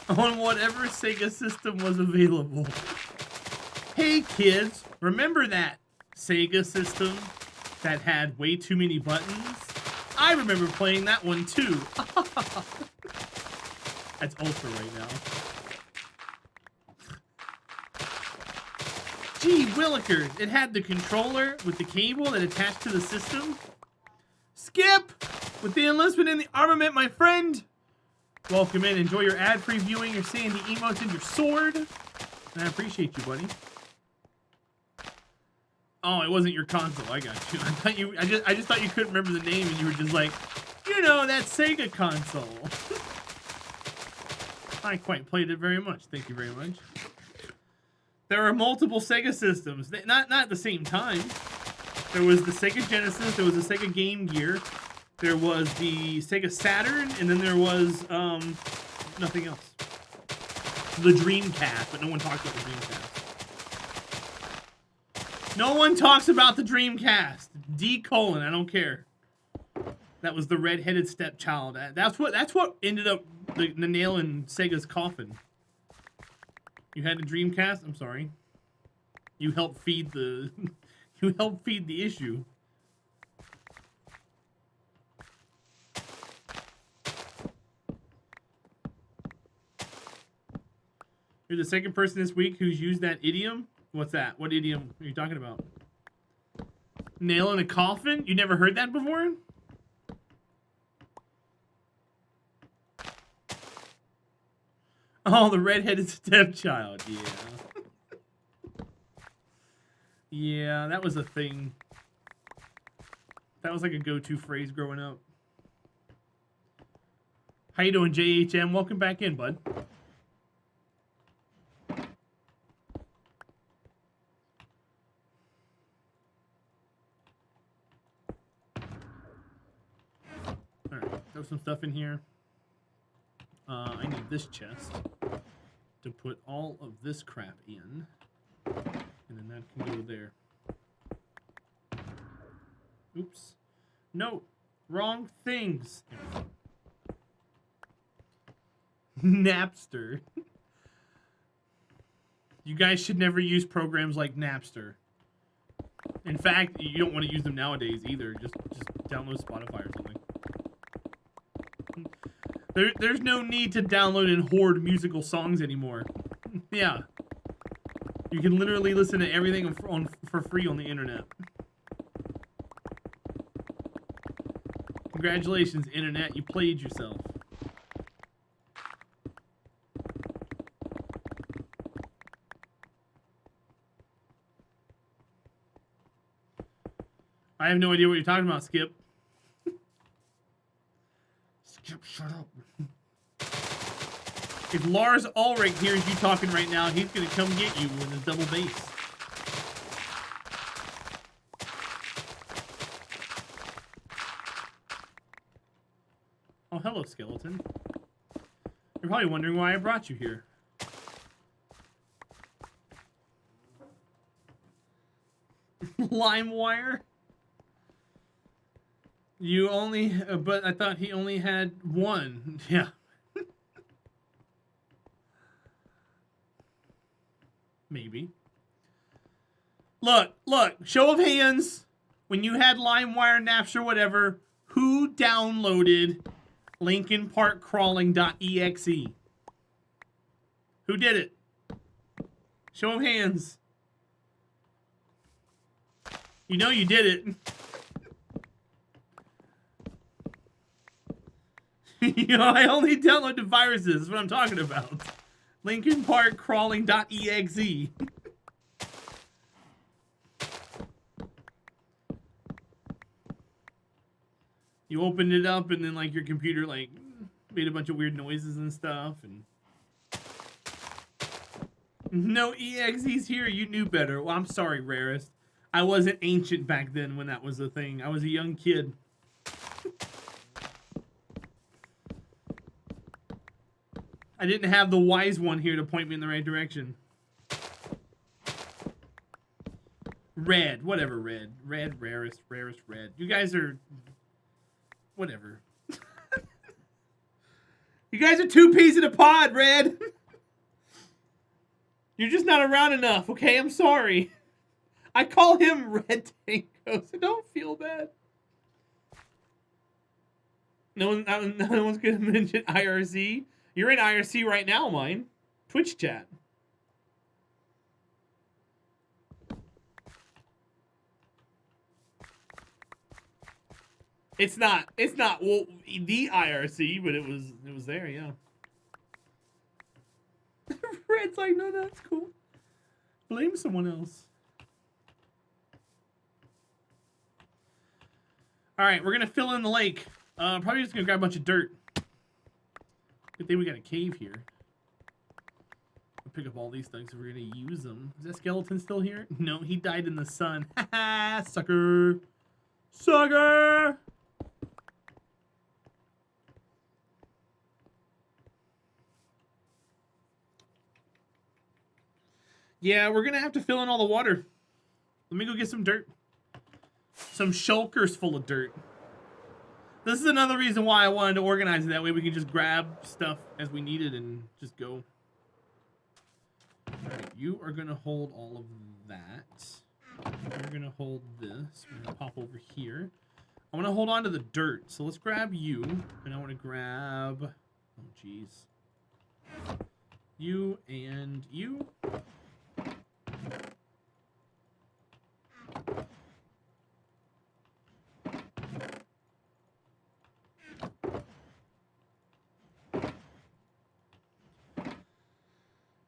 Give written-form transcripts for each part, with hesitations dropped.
on whatever Sega system was available. Hey kids, remember that Sega system that had way too many buttons? I remember playing that one too. That's Ultra right now. Gee willikers, it had the controller with the cable that attached to the system. Skip! With the enlistment in the armament, my friend! Welcome in, enjoy your ad-free viewing, your sandy emotes, and your sword. And I appreciate you, buddy. Oh, it wasn't your console, I got you. I thought you, I just thought you couldn't remember the name and you were just like, you know, that Sega console. I quite played it very much, thank you very much. There are multiple Sega systems, not at the same time. There was the Sega Genesis, there was the Sega Game Gear, there was the Sega Saturn, and then there was nothing else. The Dreamcast, but no one talks about the Dreamcast. No one talks about the Dreamcast. D: I don't care. That was the red-headed stepchild. That's what ended up the nail in Sega's coffin. You had a Dreamcast? I'm sorry. You helped feed the you helped feed the issue. You're the second person this week who's used that idiom? What's that? What idiom are you talking about? Nail in a coffin? You never heard that before? Oh, the red-headed stepchild, yeah. Yeah, that was a thing. That was like a go-to phrase growing up. How you doing, JHM? Welcome back in, bud. Alright, throw some stuff in here. I need this chest to put all of this crap in, and then that can go there. Oops. No, wrong things. Napster. You guys should never use programs like Napster. In fact, you don't want to use them nowadays either. Just download Spotify or something. There's no need to download and hoard musical songs anymore. Yeah. You can literally listen to everything for free on the internet. Congratulations, internet. You played yourself. I have no idea what you're talking about, Skip. Skip, shut up. If Lars Ulrich hears you talking right now, he's gonna come get you with his double bass. Oh, hello, skeleton. You're probably wondering why I brought you here. LimeWire? You only, but I thought he only had one. Yeah. Maybe. Look, show of hands. When you had LimeWire, Napster, whatever, who downloaded LinkinParkCrawling.exe? Who did it? Show of hands. You know you did it. You know, I only download the viruses. That's what I'm talking about. LinkinParkCrawling.exe. You opened it up and then like your computer like made a bunch of weird noises and stuff and no EXEs here. You knew better. Well, I'm sorry, Rarest. I wasn't ancient back then when that was a thing. I was a young kid. I didn't have the wise one here to point me in the right direction. Red. Whatever, red. Red, rarest, red. You guys are... whatever. You guys are 2 peas in a pod, Red. You're just not around enough, okay? I'm sorry. I call him Red Tango, so don't feel bad. No one's gonna mention IRC. You're in IRC right now, mine. Twitch chat. It's not well the IRC, but it was there, yeah. Red's like, no, that's cool. Blame someone else. All right, we're gonna fill in the lake. Probably just gonna grab a bunch of dirt. Good thing we got a cave here. I'll pick up all these things if we're gonna use them. Is that skeleton still here? No, he died in the sun. Haha, sucker. Sucker! Yeah, we're gonna have to fill in all the water. Let me go get some dirt. Some shulkers full of dirt. This is another reason why I wanted to organize it. That way we can just grab stuff as we need it and just go. Alright, you are gonna hold all of that. You're gonna hold this. We're gonna pop over here. I wanna hold on to the dirt. So let's grab you. And I wanna grab... Oh, jeez. You and you.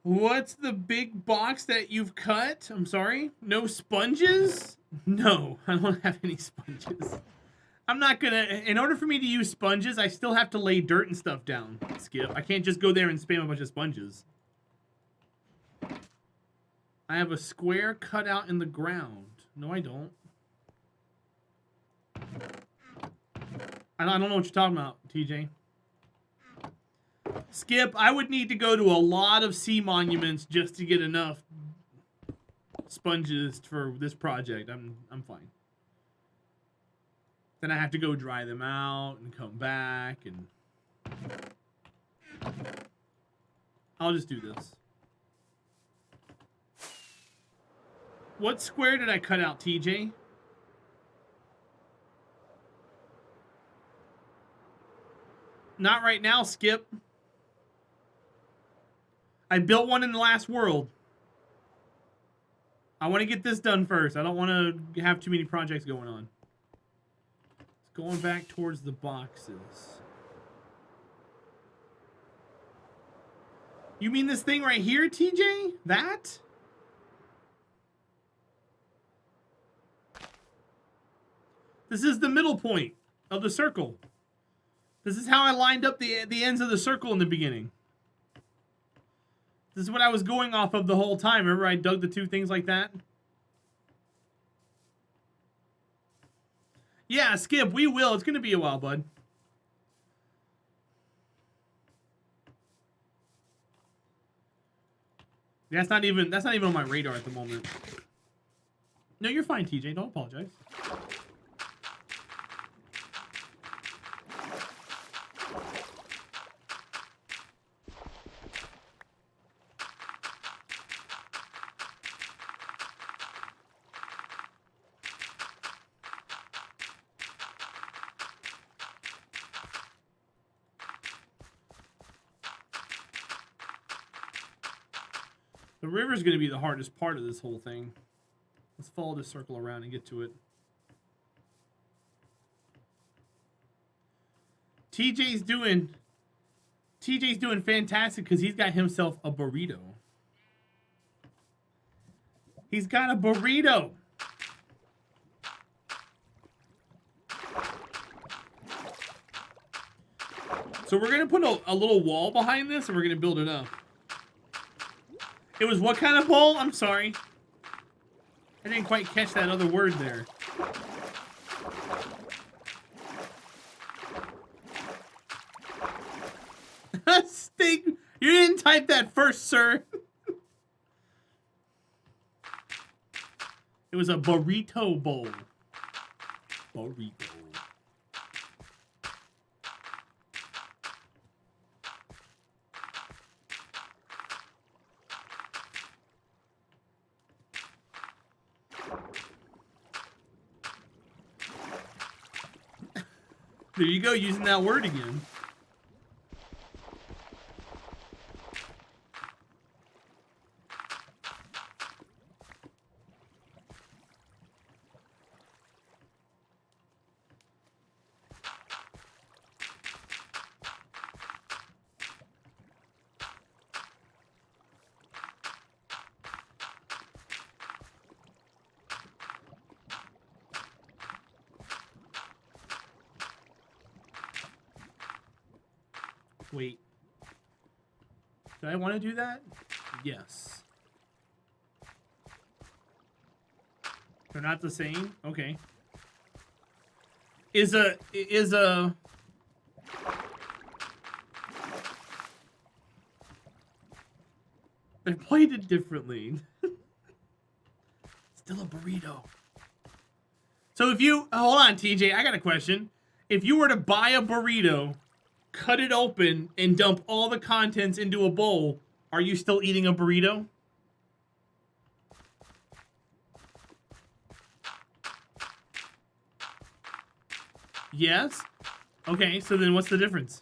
What's the big box that you've cut? I'm sorry? No sponges? No, I don't have any sponges. I'm not gonna... In order for me to use sponges, I still have to lay dirt and stuff down, Skip. I can't just go there and spam a bunch of sponges. I have a square cut out in the ground. No, I don't. I don't know what you're talking about, TJ. Skip, I would need to go to a lot of sea monuments just to get enough sponges for this project. I'm fine. Then I have to go dry them out and come back and... I'll just do this. What square did I cut out, TJ? Not right now, Skip. I built one in the last world. I want to get this done first. I don't want to have too many projects going on. It's going back towards the boxes. You mean this thing right here, TJ? That? This is the middle point of the circle. This is how I lined up the ends of the circle in the beginning. This is what I was going off of the whole time. Remember I dug the 2 things like that? Yeah, Skip, we will. It's going to be a while, bud. That's not even on my radar at the moment. No, you're fine, TJ. Don't apologize. The river's going to be the hardest part of this whole thing. Let's follow this circle around and get to it. TJ's doing fantastic because he's got himself a burrito. He's got a burrito. So we're going to put a little wall behind this and we're going to build it up. It was what kind of bowl? I'm sorry. I didn't quite catch that other word there. Steak. You didn't type that first, sir. It was a burrito bowl. Burrito. There you go, using that word again. Wait. Do I want to do that? Yes. They're not the same? Okay. Is a... They're plated differently. Still a burrito. So if you... Hold on, TJ. I got a question. If you were to buy a burrito, cut it open, and dump all the contents into a bowl, are you still eating a burrito? Yes? Okay, so then what's the difference?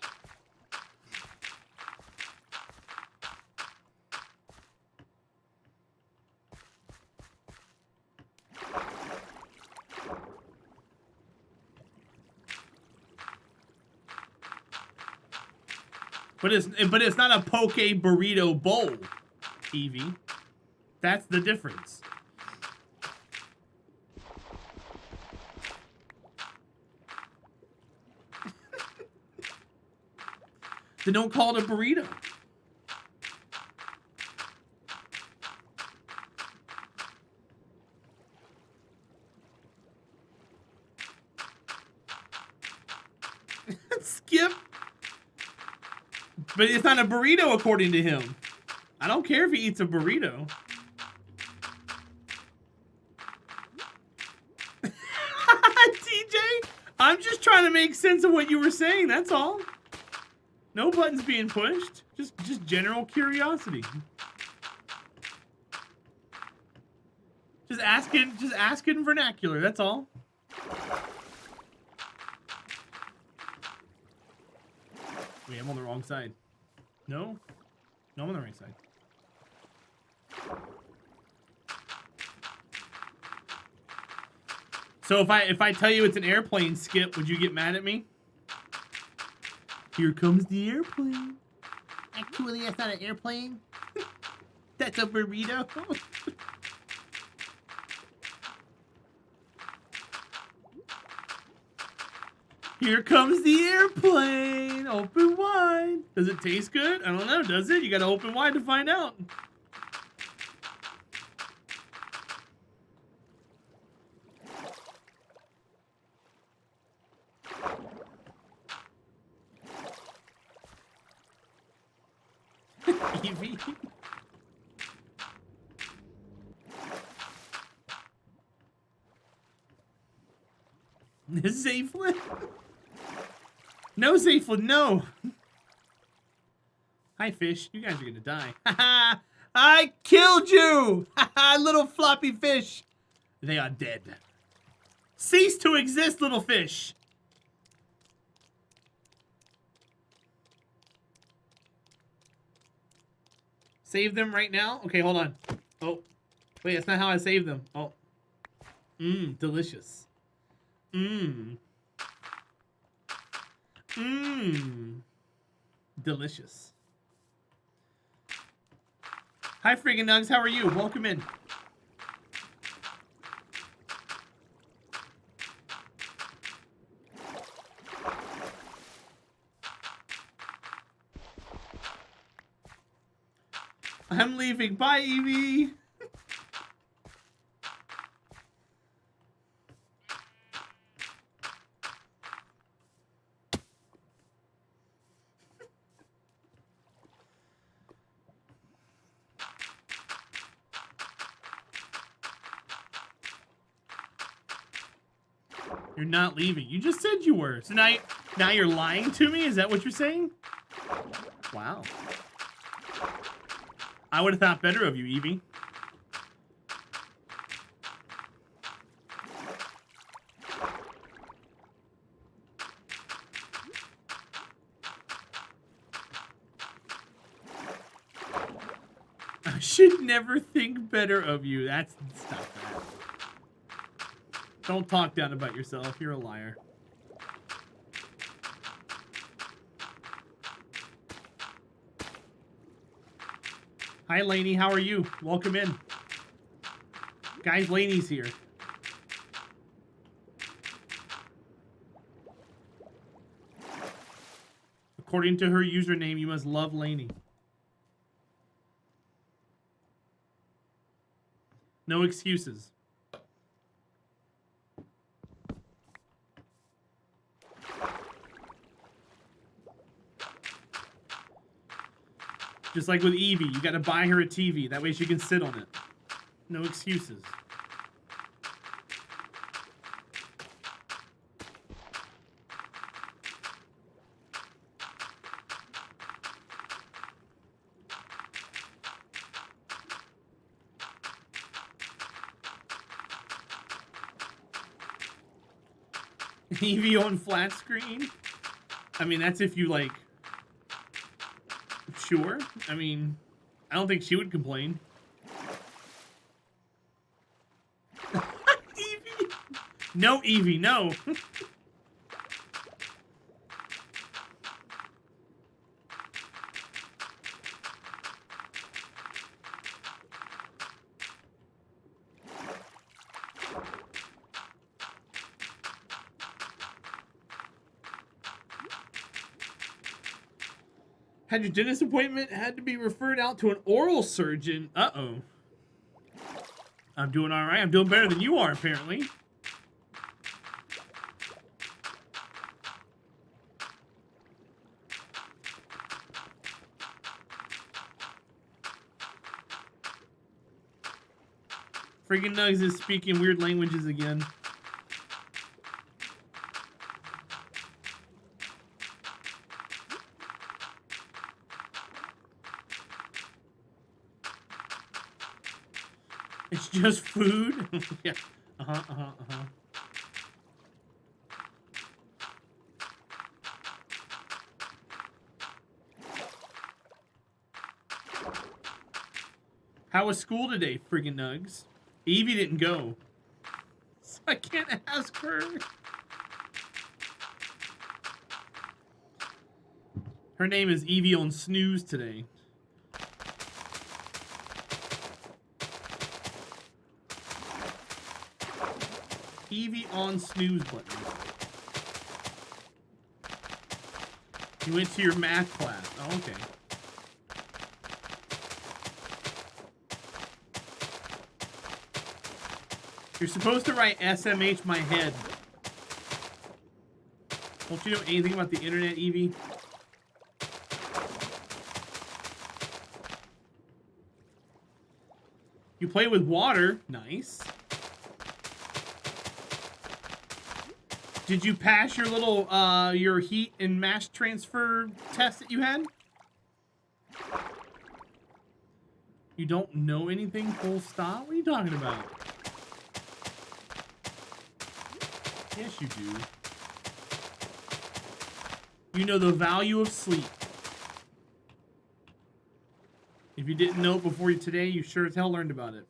But it's not a poke burrito bowl, Evie. That's the difference. They don't call it a burrito. Skip. But it's not a burrito according to him. I don't care if he eats a burrito. TJ, I'm just trying to make sense of what you were saying, that's all. No buttons being pushed. Just general curiosity. Just asking vernacular, that's all. Wait, I'm on the wrong side. No? No, I'm on the right side. So if I tell you it's an airplane, Skip, would you get mad at me? Here comes the airplane. Actually, that's not an airplane. That's a burrito. Here comes the airplane. Open wide. Does it taste good? I don't know. Does it? You gotta open wide to find out. Evie. Zayflin? No, Zayflin, no. Hi, fish. You guys are gonna die. Haha! I killed you! Haha, little floppy fish. They are dead. Cease to exist, little fish. Save them right now? Okay, hold on. Oh. Wait, that's not how I save them. Oh. Mmm, delicious. Mmm. Mmm. Delicious. Hi, friggin' Nugs. How are you? Welcome in. I'm leaving. Bye, Evie. You're not leaving. You just said you were. So now you're lying to me? Is that what you're saying? Wow. I would have thought better of you, Evie. I should never think better of you. That's stop that. Don't talk down about yourself. You're a liar. Hi, Lainey. How are you? Welcome in. Guys, Lainey's here. According to her username, you must love Lainey. No excuses. Just like with Evie, you gotta buy her a TV. That way she can sit on it. No excuses. Evie on flat screen? I mean, that's if you like... Sure. I mean, I don't think she would complain. Evie? No, Evie, no. Had your dentist appointment, had to be referred out to an oral surgeon. Uh-oh. I'm doing all right. I'm doing better than you are, apparently. Freaking Nugs is speaking weird languages again. It's just food? Yeah. How was school today, friggin' Nugs? Evie didn't go. So I can't ask her. Her name is Evie on snooze today. Evie on snooze button. You went to your math class. Oh, okay. You're supposed to write SMH my head. Don't you know anything about the internet, Evie? You play with water. Nice. Did you pass your little, your heat and mass transfer test that you had? You don't know anything, full stop? What are you talking about? Yes, you do. You know the value of sleep. If you didn't know it before today, you sure as hell learned about it.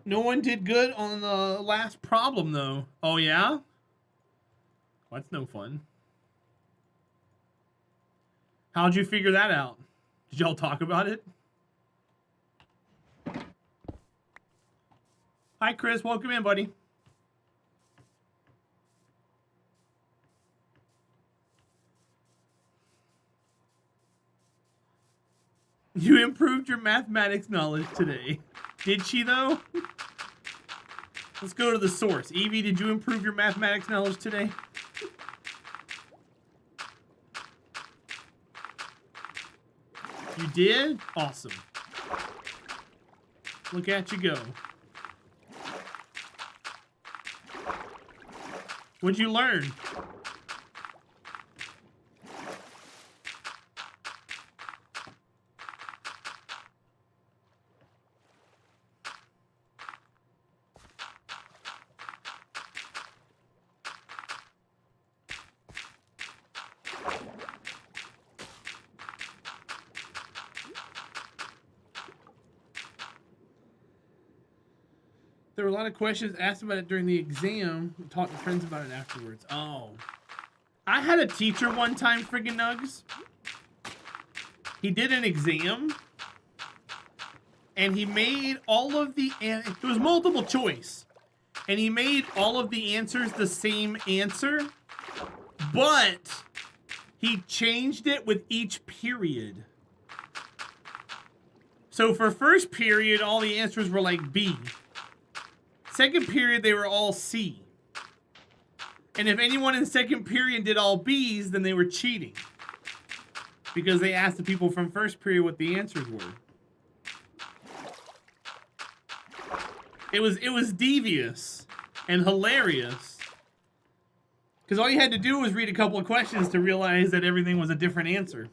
No one did good on the last problem, though. Oh, yeah? Well, that's no fun. How'd you figure that out? Did y'all talk about it? Hi, Chris. Welcome in, buddy. You improved your mathematics knowledge today. Did she, though? Let's go to the source. Evie, did you improve your mathematics knowledge today? You did? Awesome. Look at you go. What'd you learn? There were a lot of questions asked about it during the exam. Talked to friends about it afterwards. Oh. I had a teacher one time, friggin' Nugs. He did an exam. And he made all of the... It was multiple choice. And he made all of the answers the same answer. But he changed it with each period. So for first period, all the answers were like B. Second period, they were all C. And if anyone in second period did all B's, then they were cheating. Because they asked the people from first period what the answers were. It was devious and hilarious. Because all you had to do was read a couple of questions to realize that everything was a different answer.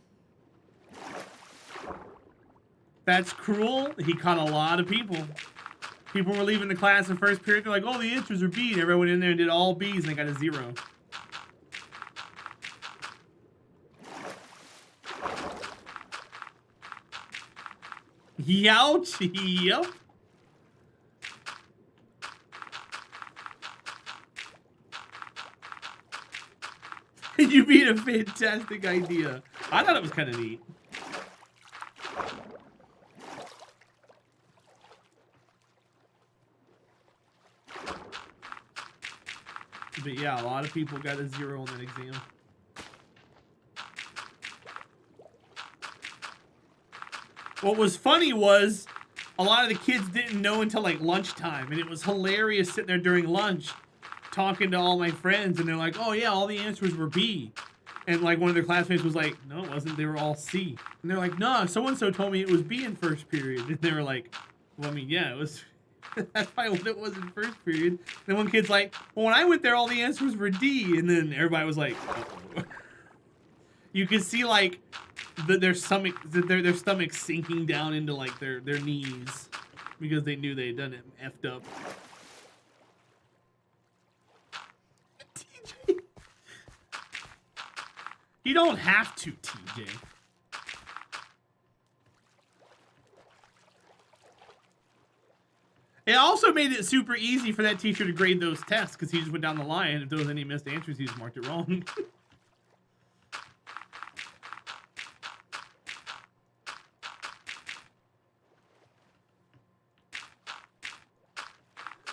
That's cruel. He caught a lot of people. People were leaving the class in first period. They're like, oh, the answers are B. And everyone went in there and did all B's and they got a 0. Youch. Yep. You made a fantastic idea. I thought it was kind of neat. But yeah, a lot of people got a 0 on that exam. What was funny was a lot of the kids didn't know until like lunchtime, and it was hilarious sitting there during lunch talking to all my friends, and they're like, oh yeah, all the answers were B. And like one of their classmates was like, no, it wasn't, they were all C. And they're like, no, so-and-so told me it was B in first period. And they were like, well, I mean, yeah, it was, that's probably what it was in first period. And then one kid's like, well, when I went there, all the answers were D. And then everybody was like, uh-oh. You could see like their stomach sinking down into like their knees because they knew they had done it effed up. TJ. You don't have to, TJ. It also made it super easy for that teacher to grade those tests because he just went down the line, and if there was any missed answers, he just marked it wrong.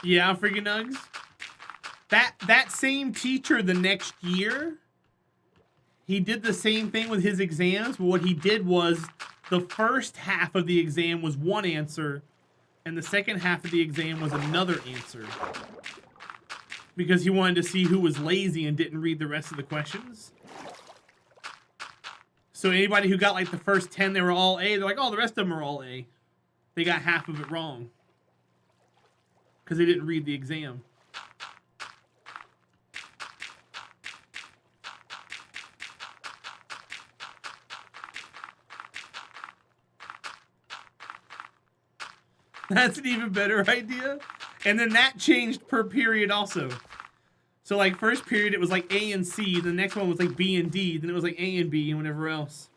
Yeah, freaking Nugs. That same teacher the next year, he did the same thing with his exams, but what he did was the first half of the exam was one answer, and the second half of the exam was another answer. Because he wanted to see who was lazy and didn't read the rest of the questions. So anybody who got like the first 10, they were all A, they're like, oh, the rest of them are all A. They got half of it wrong. Because they didn't read the exam. That's an even better idea. And then that changed per period also. So like first period it was like A and C, the next one was like B and D, then it was like A and B and whatever else.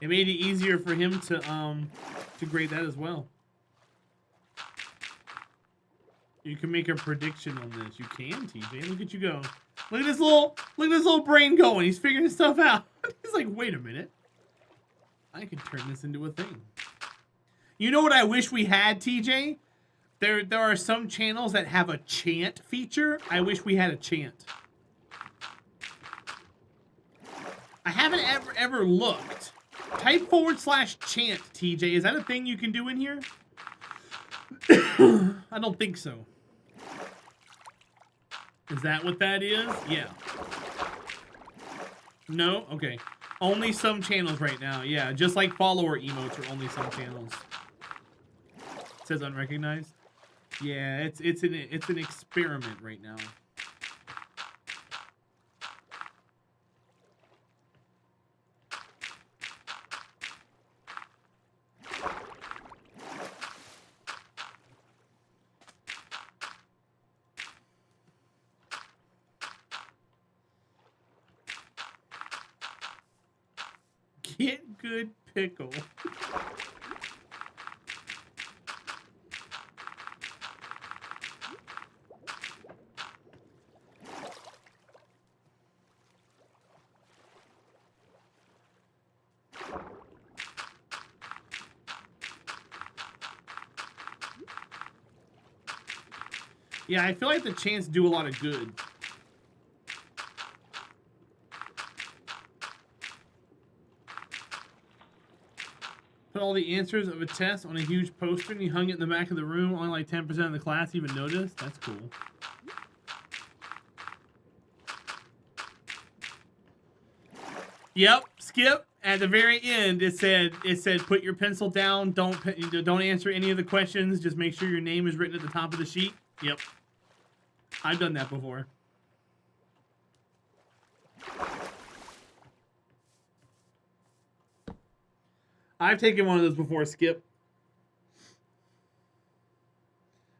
It made it easier for him to grade that as well. You can make a prediction on this. You can, TJ. Look at you go. Look at this little brain going. He's figuring stuff out. He's like, wait a minute. I can turn this into a thing. You know what I wish we had, TJ? There are some channels that have a chant feature. I wish we had a chant. I haven't ever looked. Type /chant, TJ. Is that a thing you can do in here? I don't think so. Is that what that is? Yeah. No? Okay. Only some channels right now. Yeah, just like follower emotes are only some channels. It says unrecognized. Yeah, it's an experiment right now. Get good pickle. Yeah, I feel like the chants do a lot of good. Put all the answers of a test on a huge poster and he hung it in the back of the room. Only like 10% of the class even noticed. That's cool. Yep, Skip. At the very end, it said put your pencil down. Don't answer any of the questions. Just make sure your name is written at the top of the sheet. Yep, I've done that before. I've taken one of those before, Skip.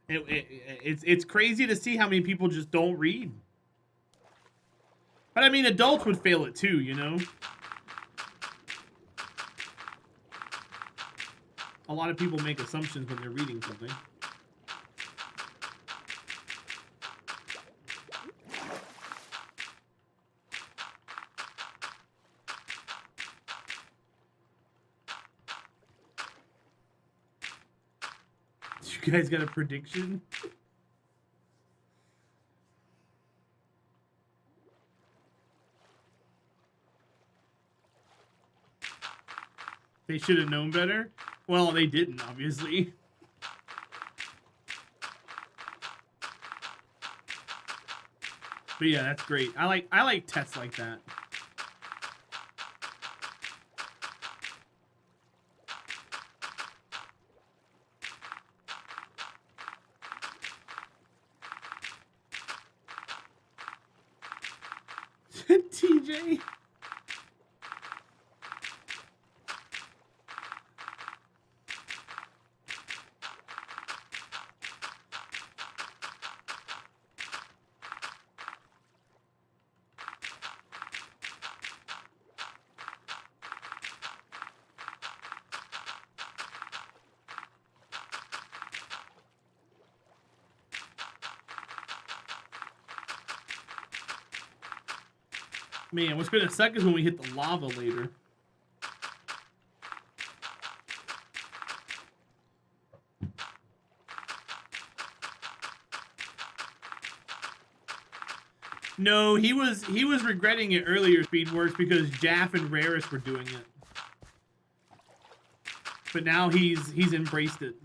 It's crazy to see how many people just don't read. But I mean, adults would fail it too, you know? A lot of people make assumptions when they're reading something. You guys got a prediction? They should have known better? Well, they didn't, obviously. But yeah, that's great. I like tests like that. TJ. Man, what's gonna suck is when we hit the lava later. No, he was regretting it earlier, Speedworks, because Jaff and Raris were doing it. But now he's embraced it.